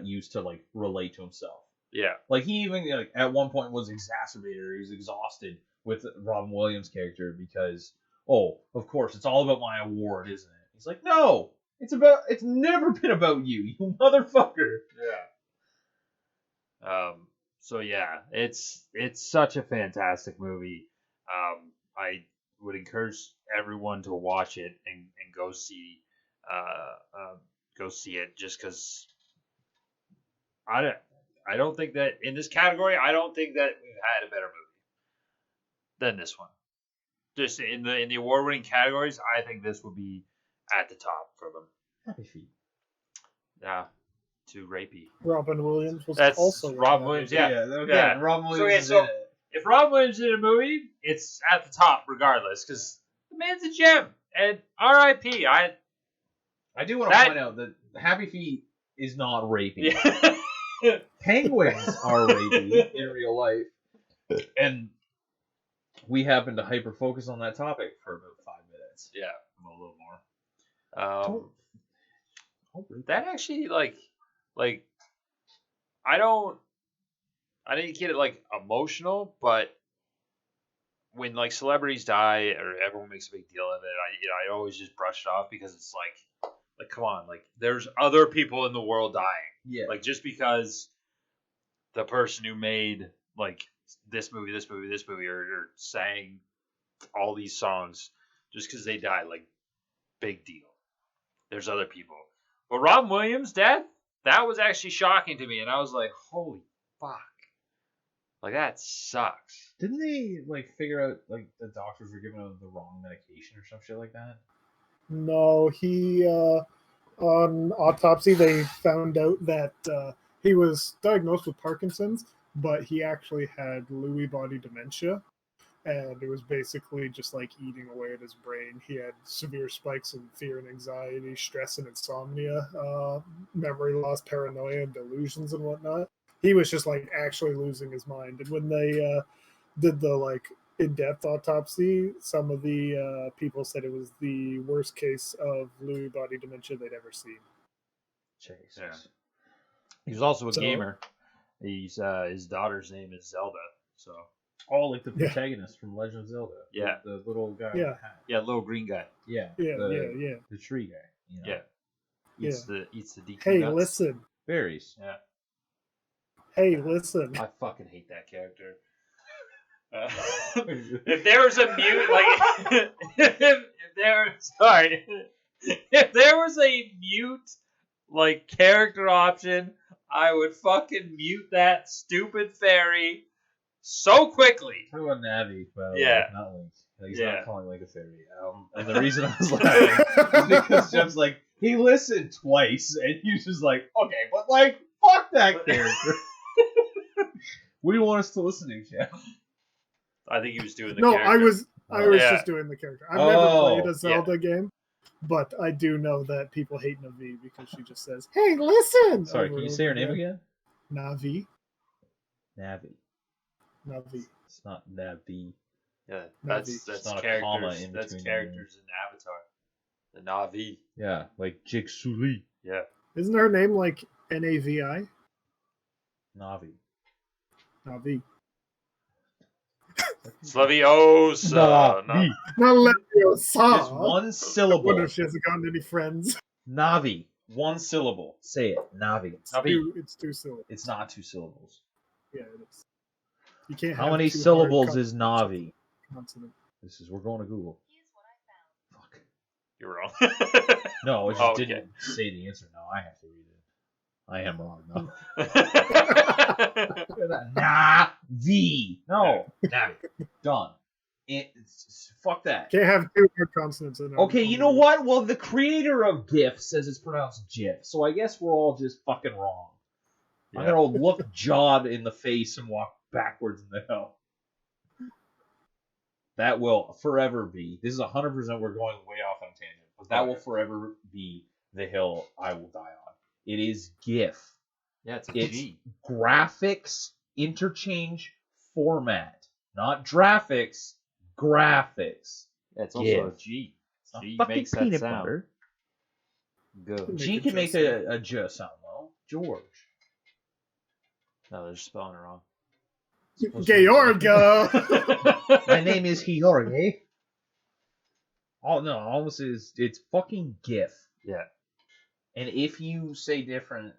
use to, like, relate to himself. Yeah. Like, he even, like, at one point was exacerbated, or he was exhausted with Robin Williams' character because, oh, of course, it's all about my award, isn't it? He's like, no, it's never been about you, you motherfucker. Yeah. So yeah, it's such a fantastic movie. I would encourage everyone to watch it and go see it just because I don't I don't think that in this category I don't think that we've had a better movie than this one. Just in the award winning categories, I think this would be at the top for them. Happy Feet. Yeah, too rapey. Robin Williams was That's also in Robin that Williams. movie. Yeah, Okay. Yeah. Robin So, Williams yeah, is in it. if Robin Williams did a movie, it's at the top regardless because the man's a gem. And R.I.P. I do want to point out that Happy Feet is not rapey. Yeah. Penguins are rapey in real life, and we happen to hyper focus on that topic for about 5 minutes. Yeah, a little more. That actually like I didn't get it like emotional, but when like celebrities die or everyone makes a big deal of it, I always just brush it off because it's like come on, like there's other people in the world dying. Yeah. Like just because the person who made like this movie, or sang all these songs, just because they died, like big deal. There's other people. But Robin Williams' death, that was actually shocking to me, and I was like, holy fuck. Like that sucks. Didn't they like figure out like the doctors were giving him the wrong medication or some shit like that? No, he on autopsy they found out that he was diagnosed with Parkinson's, but he actually had Lewy body dementia, and it was basically just like eating away at his brain. He had severe spikes in fear and anxiety, stress and insomnia, memory loss, paranoia, and delusions and whatnot. He was just like actually losing his mind. And when they did the like in-depth autopsy, some of the people said it was the worst case of Lewy body dementia they'd ever seen. Jesus. Yeah. He was also a So- gamer. He's his daughter's name is Zelda. So Oh, like the Yeah. protagonist from Legend of Zelda. Yeah. The little guy. Yeah. With the hat. yeah, little green guy. Yeah. Yeah, the, The tree guy. You know? Yeah. Eats the DQ Hey, nuts. listen. Berries. Yeah. Hey, listen. I fucking hate that character. If there was a mute, like, if there was a mute, like, character option, I would fucking mute that stupid fairy so quickly. Talk about Navi, by the way, Yeah. not Link. Like, he's Yeah. not calling Link a fairy. And the reason I was laughing is because Jeff's like, he listened twice, and he's just like, okay, but like, fuck that character. What do you want us to listen to, Jeff? I think he was doing the No, character. I was Yeah. just doing the character. I've never played Oh, a Zelda game, but I do know that people hate Navi because she just says, "Hey, listen." Sorry, over can you and say her over name again? Navi. Navi. Navi. It's not Navi. Yeah, Navi. that's Not a comma characters. in That's between characters in Avatar. The Navi. Yeah, like Jigsaw. Yeah. Isn't her name like Navi? Navi. Navi. Slaviosa. Navi. Not Leviosa. Just one I wonder syllable. if she hasn't gotten any friends. Navi. One syllable. Say it. Navi. Navi. It's two syllables. It's not 2 syllables. Yeah, it is. You can't. How have many two hard syllables is Navi? consonant. We're going to Google. Fuck. You're wrong. No, it just Oh, okay. didn't say the answer. No, I have to read it. I am wrong. No. Navi. No. Navi. Done. Fuck that. Can't have two hard consonants in it. Okay, you know what? Well, the creator of GIF says it's pronounced GIF, so I guess we're all just fucking wrong. I'm Yeah. gonna look Jod in the face and walk backwards in the hill. That will forever be. This is 100%. We're going way off on a tangent, but that will forever be the hill I will die on. It is GIF. Yeah, it's a It's G. graphics interchange format, not graphics. Graphics. Yeah, it's also GIF. a G. It's not G fucking makes that peanut sound. butter. Good. G can make a J sound though. George. No, they're spelling it wrong. Georga. My name is Jorge. Oh no, almost is. It's fucking GIF. Yeah. And if you say different,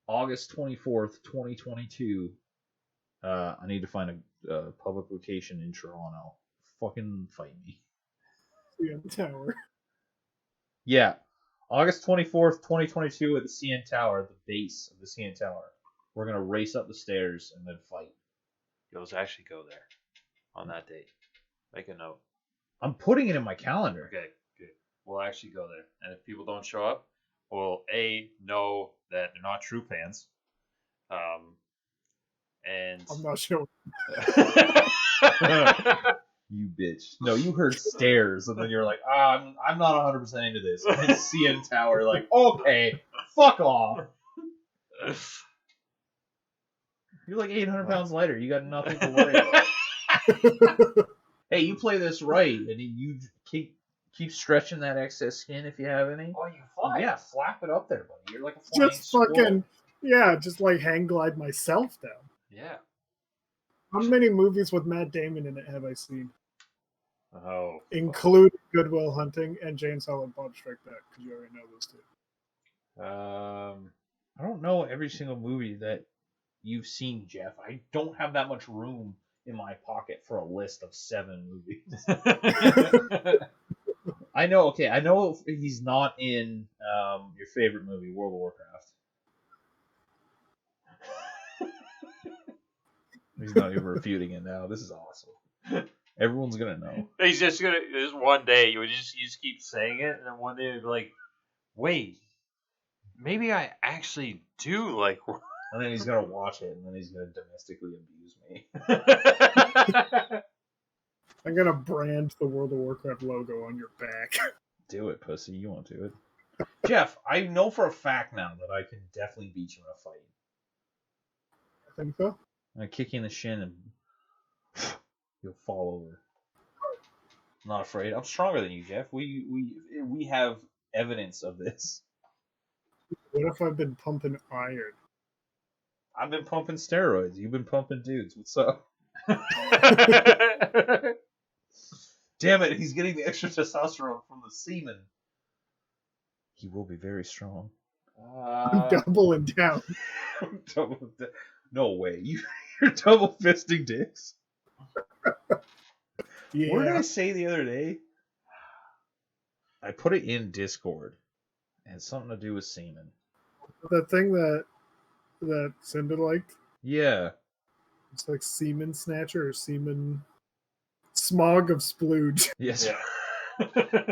August 24th, 2022, I need to find a public location in Toronto. Fucking fight me. CN Tower. Yeah. August 24th, 2022 at the CN Tower, the base of the CN Tower. We're going to race up the stairs and then fight. Let's actually go there on that date. Make a note. I'm putting it in my calendar. Okay, good. We'll actually go there. And if people don't show up, we'll know that they're not true fans. And I'm not sure. You bitch. No, you heard stairs, and then you're like, I'm not 100% into this. And then CN Tower, like, okay, fuck off. You're like 800 pounds lighter. You got nothing to worry about. Hey, you play this right, and you keep stretching that excess skin if you have any. Oh, you fly. Yeah, flap it up there, buddy. You're like a flying Just squirrel. fucking, yeah, just like hang glide myself down. Yeah. How many movies with Matt Damon in it have I seen? Oh. Including Good Will Hunting and Jay and Silent Bob Strike Back, because you already know those two. I don't know every single movie that you've seen, Jeff. I don't have that much room in my pocket for a list of 7 movies. I know he's not in your favorite movie, World of Warcraft. He's not even refuting it now. This is awesome. Everyone's gonna know. He's just gonna. There's one day you just keep saying it, and then one day you'll be like, "Wait, maybe I actually do like." And then he's gonna watch it, and then he's gonna domestically abuse me. I'm gonna brand the World of Warcraft logo on your back. Do it, pussy. You won't do it. Jeff, I know for a fact now that I can definitely beat you in a fight. I think so. I'm gonna kick you in the shin and you'll fall over. I'm not afraid. I'm stronger than you, Jeff. We have evidence of this. What if I've been pumping iron? I've been pumping steroids. You've been pumping dudes. What's up? Damn it, he's getting the extra testosterone from the semen. He will be very strong. I'm doubling down. No way. You're double fisting dicks? Yeah. What did I say the other day? I put it in Discord. It had something to do with semen. That thing that Cinda liked? Yeah. It's like Semen Snatcher or Semen Smog of Splooge. Yes. Yeah. I'm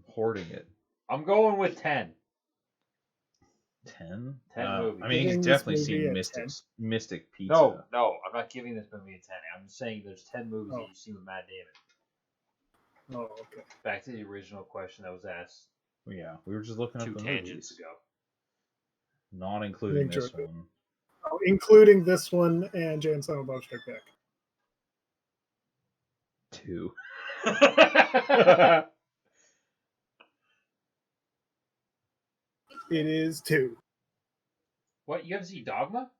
hoarding it. I'm going with 10. 10? 10 movies. I mean, Giving he's this definitely movie seen a Mystic Pizza. No, I'm not giving this movie a 10. I'm saying there's 10 movies that you've seen with Matt Damon. Oh, okay. Back to the original question that was asked Yeah, we were just looking up 2 the tangents movies. ago. Not including this Enjoy it. one. Oh, including this one and Jay and Silent Bob Strike Back. 2. It is 2. What? You haven't seen Dogma?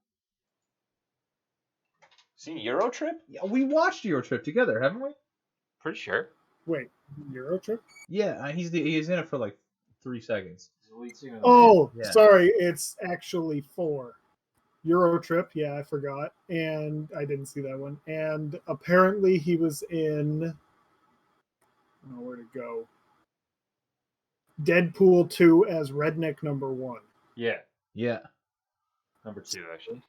Seen Euro Trip? Yeah, we watched Euro Trip together, haven't we? Pretty sure. Wait, Euro Trip? Yeah, he's in it for like 3 seconds. He's the lead singer of the Oh, Yeah. sorry. It's actually 4. Euro Trip, yeah, I forgot. And I didn't see that one. And apparently he was in... I don't know where to go. Deadpool 2 as Redneck number 1. Yeah, Yeah. number 2 actually.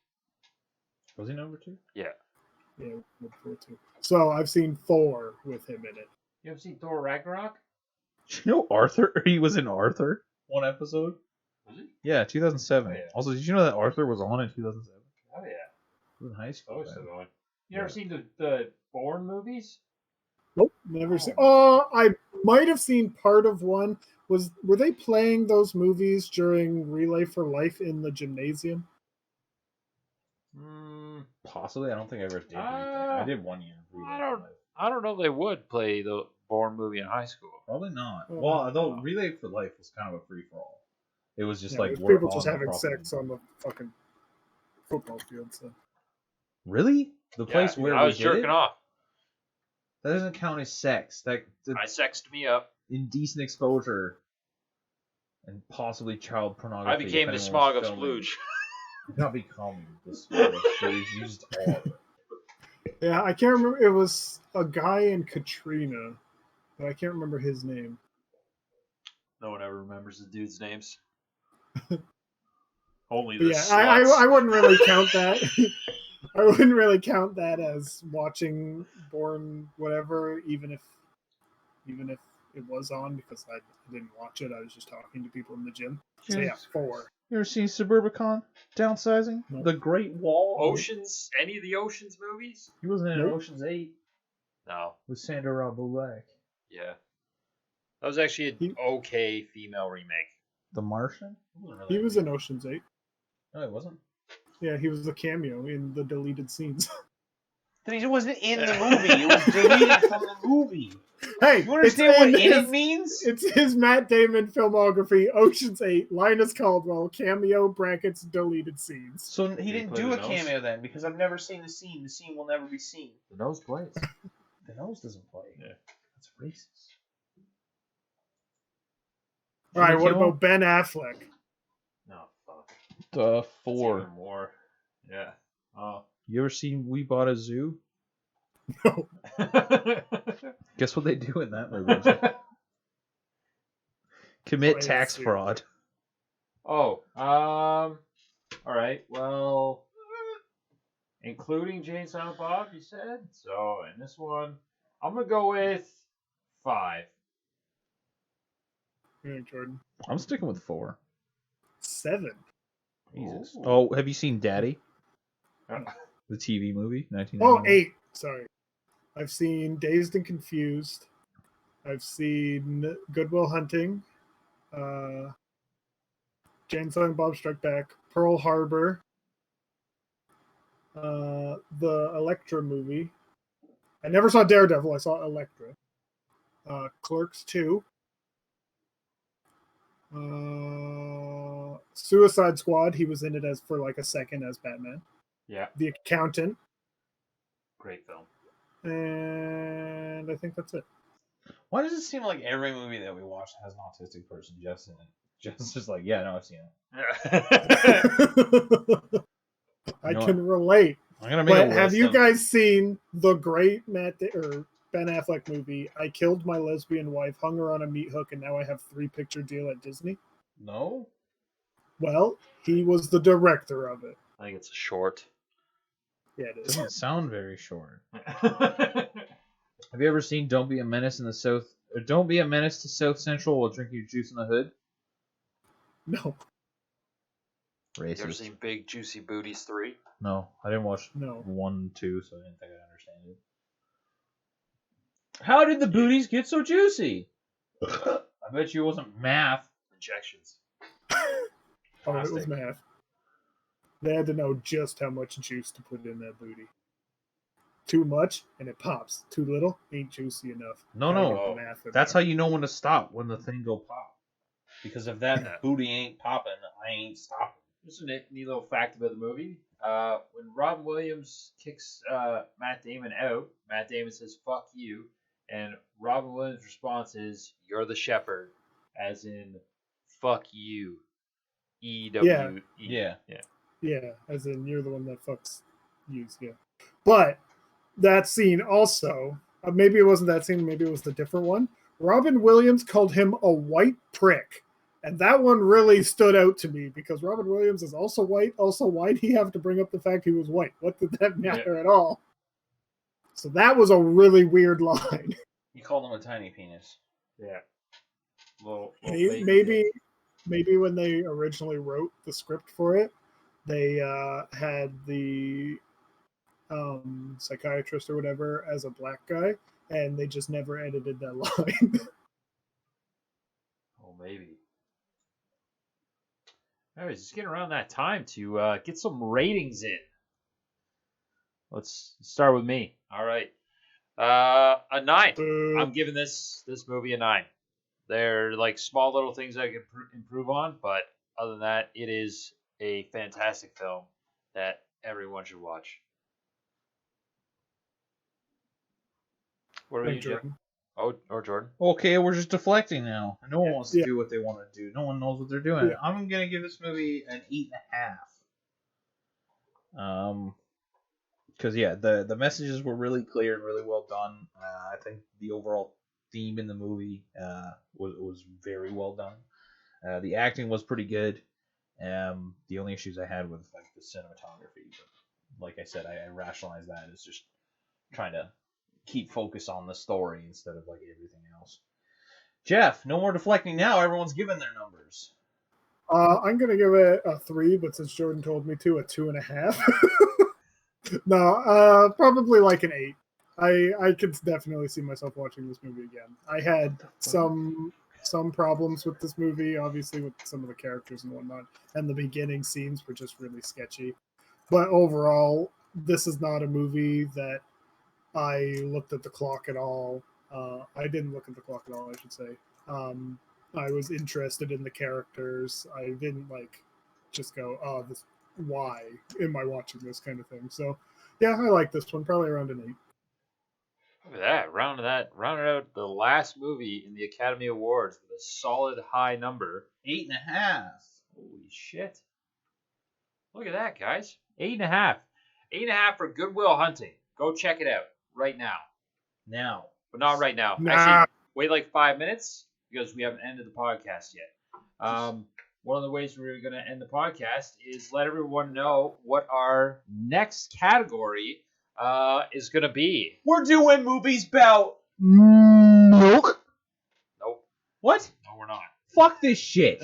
Was he number 2? Yeah, Deadpool 2. So I've seen 4 with him in it. You ever seen Thor Ragnarok? Did you know Arthur? He was in Arthur one episode. Was he? Yeah, 2007. Oh, yeah. Also, did you know that Arthur was on in 2007? Oh yeah. He was in high school. Always still then. going. You ever seen the Bourne movies? Nope, never seen. Oh, I might have seen part of one. Were they playing those movies during Relay for Life in the gymnasium? Possibly. I don't think I ever did. I did 1 year. I don't know if they would play the Bourne movie in high school. Probably not. Oh. Well, though Relay for Life was kind of a free for all. It was just Yeah, like it was we're people just on having property. sex on the fucking football field. So Really? The place where I was we did jerking it? off. That doesn't count as sex. That's I sexed me up. indecent exposure and possibly child pornography. I became if the anyone smog was of filming. splooge. Not become this movie, but you just are. Yeah, I can't remember. It was a guy in Katrina, but I can't remember his name. No one ever remembers the dudes' names. Only But the yeah, sluts. I wouldn't really count that. I wouldn't really count that as watching Born whatever, even if it was on, because I didn't watch it. I was just talking to people in the gym. So yeah, 4. You ever seen Suburbicon? Downsizing? Nope. The Great Wall? Oceans? Any of the Oceans movies? He wasn't in Nope. Ocean's 8 No. with Sandra Bullock. Yeah. That was actually an okay female remake. The Martian? He was in Ocean's 8. No, he wasn't. Yeah, he was a cameo in the deleted scenes. Then he wasn't in the movie. It was deleted from the movie. Hey, You understand what in it means? It's his Matt Damon filmography, Ocean's 8, Linus Caldwell, cameo, brackets, deleted scenes. So he didn't play do the a nose? cameo then, because I've never seen the scene. The scene will never be seen. The nose plays. The nose doesn't play. Yeah. That's racist. All right, what Kill? about Ben Affleck? No, fuck. The It's 4. even more. Yeah. Oh. You ever seen We Bought a Zoo? No. Guess what they do in that movie? Commit Play a tax zoo. fraud. Oh, all right. Well, including Jane Silent Bob, you said. So in this one, I'm gonna go with 5. Yeah, Jordan. I'm sticking with 4. 7. Jesus. Ooh. Oh, have you seen Daddy? The TV movie, 1991. Oh, 8. Sorry. I've seen Dazed and Confused. I've seen Good Will Hunting. Jane Silent Bob Strike Back. Pearl Harbor. The Elektra movie. I never saw Daredevil. I saw Elektra. Clerks 2. Suicide Squad. He was in it as for like a second as Batman. Yeah, The Accountant. great film. And I think that's it. Why does it seem like every movie that we watch has an autistic person just in it? Just like, yeah, no, I've seen it. I know can relate. I'm gonna make But a have list you of- guys seen the great or Ben Affleck movie, I Killed My Lesbian Wife, Hung Her on a Meat Hook, and Now I Have 3 Picture Deal at Disney? No. Well, he was the director of it. I think it's a short. Yeah, it It is. doesn't sound very short. Have you ever seen Don't Be a Menace in the South? Or Don't Be a Menace to South Central while drinking your juice in the hood? No, Racist. You ever seen Big Juicy Booties 3? No, I didn't watch no. 1, 2, so I didn't think I'd understand it. How did the booties get so juicy? I bet you it wasn't math. Injections. Oh, it was Plastic. math. They had to know just how much juice to put in that booty. Too much, and it pops. Too little, ain't juicy enough. No, Gotta no. get the math in That's how there. you know when to stop, when the thing go pop. Because if that Yeah. booty ain't popping, I ain't stopping. Just a neat little fact about the movie. When Robin Williams kicks Matt Damon out, Matt Damon says, "Fuck you," and Robin Williams' response is, "You're the shepherd," as in, "Fuck you." EWE. Yeah. Yeah, as in you're the one that fucks use, yeah. But that scene also, maybe it wasn't that scene, maybe it was the different one. Robin Williams called him a white prick. And that one really stood out to me because Robin Williams is also white. Also, why'd he have to bring up the fact he was white? What did that matter at all? So that was a really weird line. You called him a tiny penis. Yeah. Little Maybe when they originally wrote the script for it, they had the psychiatrist or whatever as a black guy, and they just never edited that line. Oh, maybe. Anyways, it's getting around that time to get some ratings in. Let's start with me. All right. A 9. I'm giving this movie a 9. They're like small little things I could improve on, but other than that, it is a fantastic film that everyone should watch. What about you, Jordan? Oh, or Jordan? Okay, we're just deflecting now. No one wants to Yeah. do what they want to do. No one knows what they're doing. Yeah. I'm gonna give this movie an 8.5. Because the messages were really clear and really well done. I think the overall theme in the movie was very well done. The acting was pretty good. The only issues I had with like the cinematography, but like I said, I rationalize that as just trying to keep focus on the story instead of like everything else. Jeff, no more deflecting now. Everyone's given their numbers. I'm gonna give it a 3, but since Jordan told me to, a 2.5. No, probably like an 8. I could definitely see myself watching this movie again. I had some problems with this movie, obviously with some of the characters and whatnot, and the beginning scenes were just really sketchy. But overall, this is not a movie that I looked at the clock at all. I didn't look at the clock at all, I should say. I was interested in the characters. I didn't like just go, oh, this. Why am I watching this kind of thing? So, yeah, I like this one. Probably around an 8. Look at that. Rounded out the last movie in the Academy Awards with a solid high number. 8.5. Holy shit. Look at that, guys. 8.5. 8.5 for Good Will Hunting. Go check it out right now. Now. But not right now. Nah. Actually, wait like 5 minutes because we haven't ended the podcast yet. One of the ways we're going to end the podcast is let everyone know what our next category is going to be. We're doing movies about milk. Nope. What? No, we're not. Fuck this shit.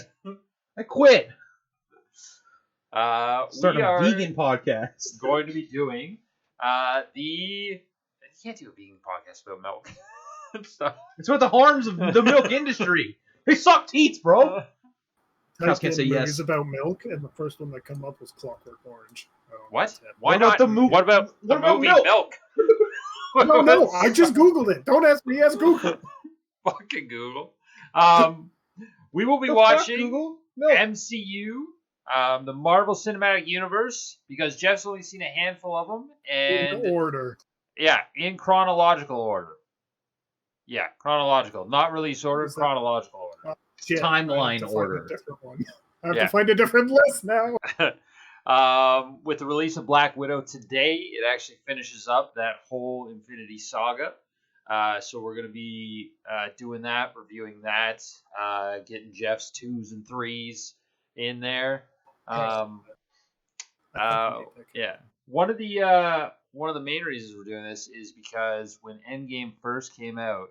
I quit. We a are vegan podcast. going to be doing you can't do a vegan podcast about milk. So, it's about the harms of the milk industry. They suck teats, bro. I can't say yes. Movies about milk, and the first one that come up was Clockwork Orange. What? Why not the movie? What about the movie Milk? No, I just Googled it. Don't ask me, ask Google. Fucking Google. We will be watching MCU, the Marvel Cinematic Universe, because Jeff's only seen a handful of them. And in order. Yeah, in chronological order. Yeah, chronological. Not release order, chronological order. Timeline order. I have to find a different list now. With the release of Black Widow today, it actually finishes up that whole Infinity Saga. So we're going to be doing that, reviewing that, getting Jeff's 2s and 3s in there. Yeah. One of the main reasons we're doing this is because when Endgame first came out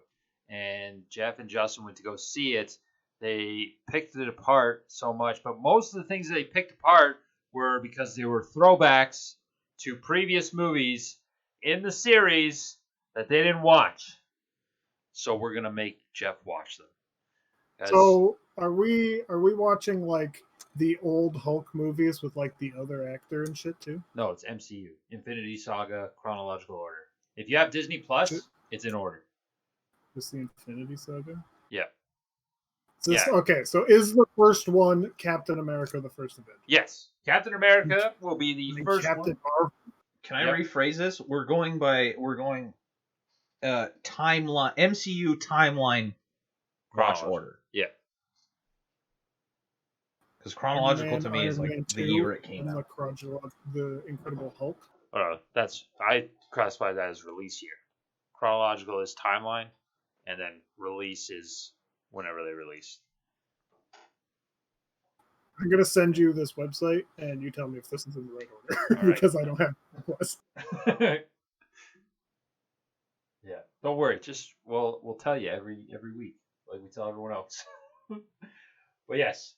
and Jeff and Justin went to go see it, they picked it apart so much. But most of the things that they picked apart were because they were throwbacks to previous movies in the series that they didn't watch. So we're going to make Jeff watch them. So are we watching like the old Hulk movies with like the other actor and shit too? No, it's MCU. Infinity Saga, chronological order. If you have Disney Plus, it's in order. Is the Infinity Saga? Yeah. Okay, so is the first one Captain America the First Avenger? Yes. Captain America will be the first Captain one. Marvel. Can I rephrase this? We're going timeline, MCU timeline watch order. Yeah. Because chronological to me is like the year it came out. The Incredible Hulk. I classify that as release year. Chronological is timeline, and then release is whenever they release. I'm gonna send you this website, and you tell me if this is in the right order because I don't have the list. Yeah, don't worry. Just we'll tell you every week, like we tell everyone else. But yes,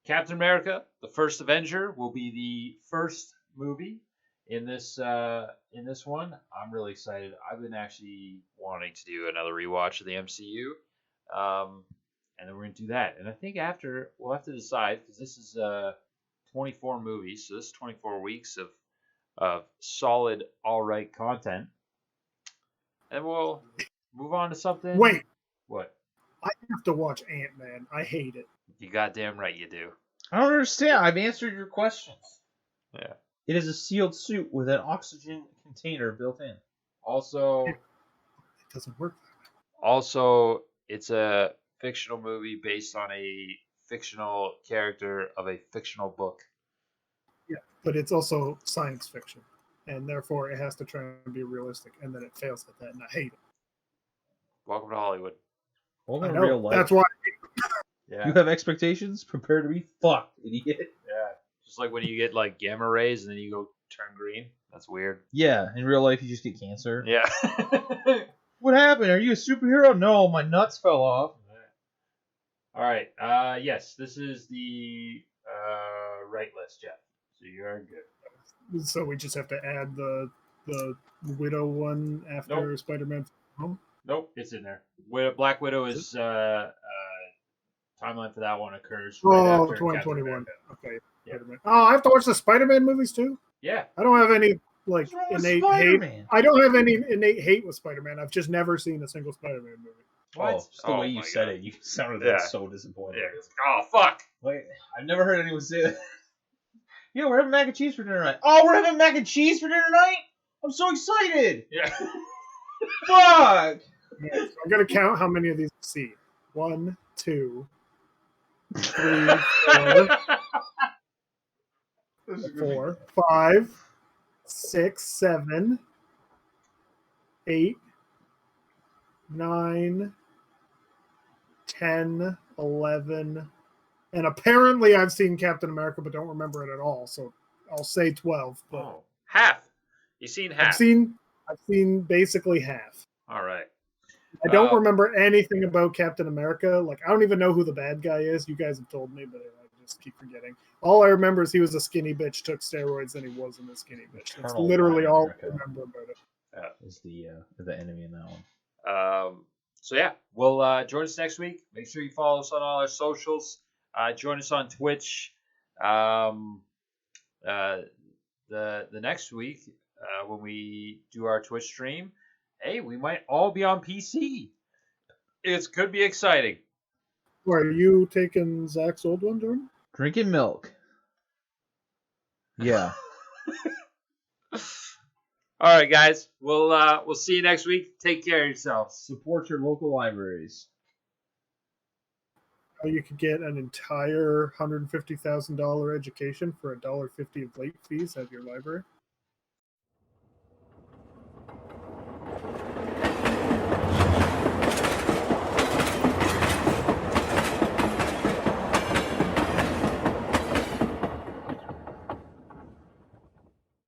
Captain America: The First Avenger will be the first movie in this one. I'm really excited. I've been actually wanting to do another rewatch of the MCU, and then we're gonna do that. And I think after we'll have to decide because this is 24 movies, so this is 24 weeks of solid, all right content, and we'll move on to something. Wait, what? I have to watch Ant-Man. I hate it. You goddamn right you do. I don't understand. I've answered your questions. Yeah. It is a sealed suit with an oxygen container built in. Also, it doesn't work. Also, it's a fictional movie based on a fictional character of a fictional book. Yeah, but it's also science fiction, and therefore it has to try and be realistic, and then it fails at that, and I hate it. Welcome to Hollywood. Welcome I to know. real life. That's why. Yeah. You have expectations? Prepare to be fucked, idiot. Yeah. Just like when you get like gamma rays and then you go turn green. That's weird. Yeah, in real life you just get cancer. Yeah. What happened? Are you a superhero? No, my nuts fell off. All right. Yes, this is the right list, Jeff. So you are good. So we just have to add the Widow one after Nope. Spider-Man Home. Nope, it's in there. Black Widow is timeline for that one occurs Oh, right after 2021. Captain America. Okay. Yeah. Spider-Man. Oh, I have to watch the Spider-Man movies too. Yeah. I don't have any like What's wrong with innate hate. Spider-Man? I don't have any innate hate with Spider-Man. I've just never seen a single Spider-Man movie. What? Oh, just the way you my said God. it, you sounded Yeah. so disappointed. Yeah. It's like, oh fuck. Wait, I've never heard anyone say that. Yeah, we're having mac and cheese for dinner tonight. Oh, we're having mac and cheese for dinner tonight? I'm so excited! Yeah. Fuck! Yeah, so I'm gonna count how many of these I see. 1, 2, 3, 4, 5, 6, 7, 8, 9, 10, 11, and apparently I've seen Captain America, but don't remember it at all. So I'll say 12. But Oh, half. You seen half? I've seen basically half. All right. I don't remember anything about Captain America. Like I don't even know who the bad guy is. You guys have told me, but I just keep forgetting. All I remember is he was a skinny bitch, took steroids, and he wasn't a skinny bitch. That's Eternal literally all I America. remember about it. Is the enemy in that one. So yeah, we'll join us next week. Make sure you follow us on all our socials. Join us on Twitch. The next week when we do our Twitch stream, hey, we might all be on PC. It could be exciting. Are you taking Zach's old one, Jordan? Drinking milk. Yeah. All right, guys. We'll see you next week. Take care of yourselves. Support your local libraries. How you could get an entire $150,000 education for $1.50 of late fees at your library?